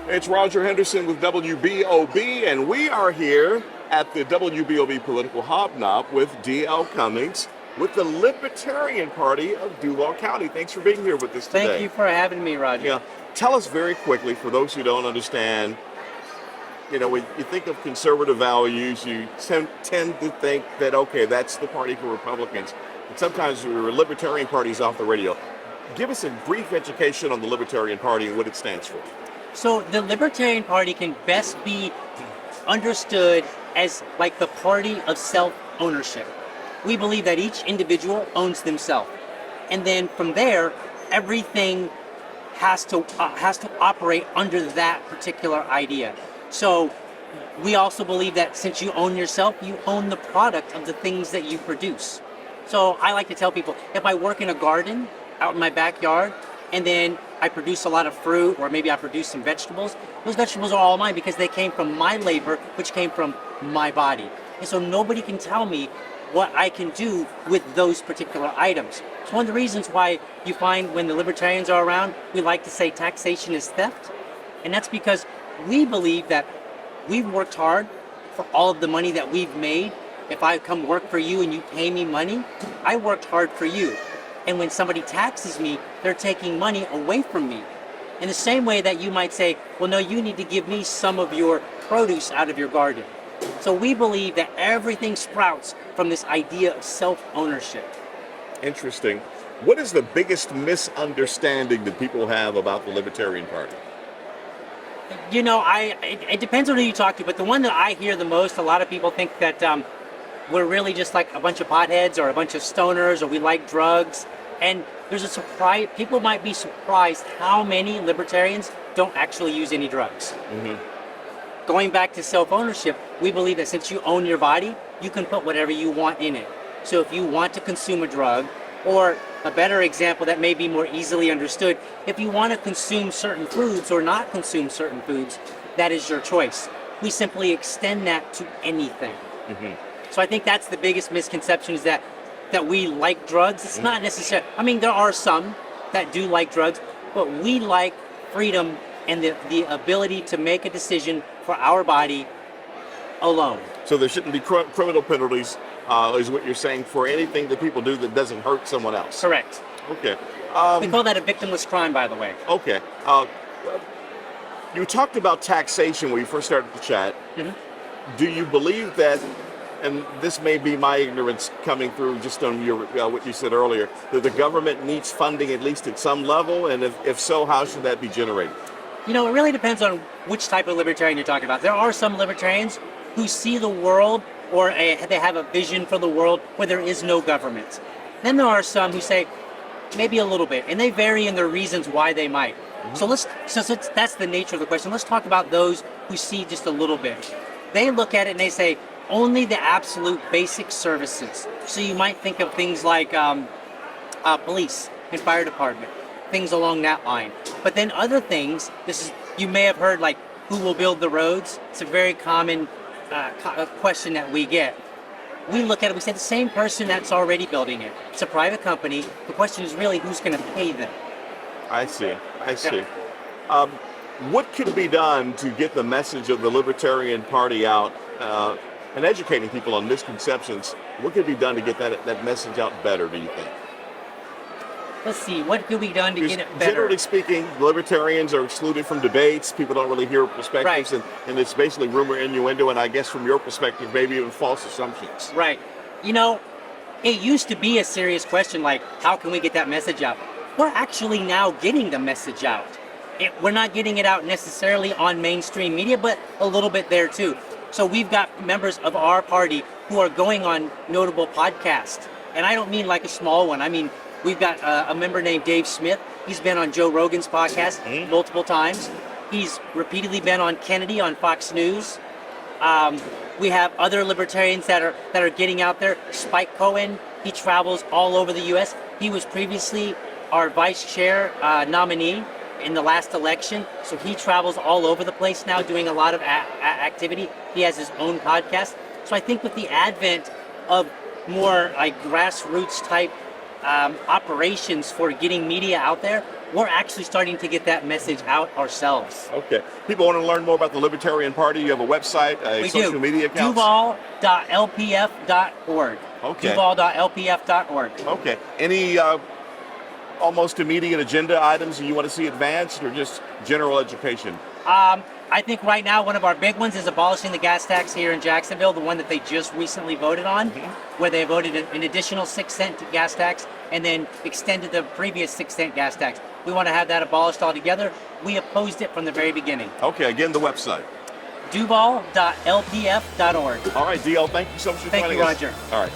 It's Roger Henderson with Wbob, and we are here at the Wbob Political Hobnob with D.L. Cummings with the Libertarian Party of Duval County. Thanks for being here with us today. Thank you for having me, Roger. Yeah. Tell us very quickly, for those who don't understand, you know, when you think of conservative values, you tend to think that, okay, that's the party for Republicans. But sometimes the Libertarian Party is off the radio. Give us a brief education on the Libertarian Party and what it stands for. So the Libertarian Party can best be understood as like the party of self-ownership. We believe that each individual owns themselves. And then from there, everything has to operate under that particular idea. So we also believe that since you own yourself, you own the product of the things that you produce. So I like to tell people, if I work in a garden out in my backyard, and then I produce a lot of fruit, or maybe I produce some vegetables, those vegetables are all mine because they came from my labor, which came from my body. And so nobody can tell me what I can do with those particular items. It's one of the reasons why you find when the Libertarians are around, we like to say taxation is theft. And that's because we believe that we've worked hard for all of the money that we've made. If I come work for you and you pay me money, I worked hard for you. And when somebody taxes me, they're taking money away from me. In the same way that you might say, well, no, you need to give me some of your produce out of your garden. So we believe that everything sprouts from this idea of self-ownership. Interesting. What is the biggest misunderstanding that people have about the Libertarian Party? You know, it depends on who you talk to, but the one that I hear the most, a lot of people think that we're really just like a bunch of potheads or a bunch of stoners, or we like drugs. And there's a surprise, people might be surprised how many libertarians don't actually use any drugs. Mm-hmm. Going back to self-ownership, we believe that since you own your body, you can put whatever you want in it. So if you want to consume a drug, or a better example that may be more easily understood, if you want to consume certain foods or not consume certain foods, that is your choice. We simply extend that to anything. Mm-hmm. So I think that's the biggest misconception, is that we like drugs. It's not necessary. I mean, there are some that do like drugs, but we like freedom and the ability to make a decision for our body alone. So there shouldn't be criminal penalties, is what you're saying, for anything that people do that doesn't hurt someone else? Correct. Okay. We call that a victimless crime, by the way. Okay. You talked about taxation when you first started the chat. Mm-hmm. Do you believe that, and this may be my ignorance coming through just on your what you said earlier, that the government needs funding at least at some level? And if so, how should that be generated? You know, it really depends on which type of libertarian you're talking about. There are some libertarians who see the world, or they have a vision for the world where there is no government. Then there are some who say maybe a little bit, and they vary in their reasons why they might. Mm-hmm. So that's the nature of the question. Let's talk about those who see just a little bit. They look at it and they say only the absolute basic services. So you might think of things like police and fire department, things along that line. But then other things, you may have heard, like, who will build the roads? It's a very common question that we get. We look at it, we say the same person that's already building it. It's a private company. The question is really who's going to pay them. I see. Yeah. What could be done to get the message of the Libertarian Party out and educating people on misconceptions? What could be done to get that message out better, do you think? Let's see, what could be done to get it better? Generally speaking, libertarians are excluded from debates. People don't really hear perspectives, right. and it's basically rumor, innuendo, and I guess from your perspective, maybe even false assumptions. Right. You know, it used to be a serious question, like, how can we get that message out? We're actually now getting the message out. We're not getting it out necessarily on mainstream media, but a little bit there too. So we've got members of our party who are going on notable podcasts. And I don't mean like a small one. I mean, we've got a member named Dave Smith. He's been on Joe Rogan's podcast multiple times. He's repeatedly been on Kennedy on Fox News. We have other libertarians that are getting out there. Spike Cohen, he travels all over the U.S. He was previously our vice chair nominee in the last election, so he travels all over the place now doing a lot of activity. He has his own podcast. So I think with the advent of more like grassroots type operations for getting media out there, we're actually starting to get that message out ourselves. Okay. People want to learn more about the Libertarian Party. You have a website, We social do. media accounts? Duval.lpf.org. Okay. Duval.lpf.org. Okay. Any almost immediate agenda items you want to see advanced, or just general education? I think right now one of our big ones is abolishing the gas tax here in Jacksonville, the one that they just recently voted on, where they voted an additional 6-cent gas tax and then extended the previous 6-cent gas tax. We want to have that abolished altogether. We opposed it from the very beginning. Okay, again, the website. Duval.lpf.org. All right, DL, thank you so much for joining us. Thank you, Roger. All right.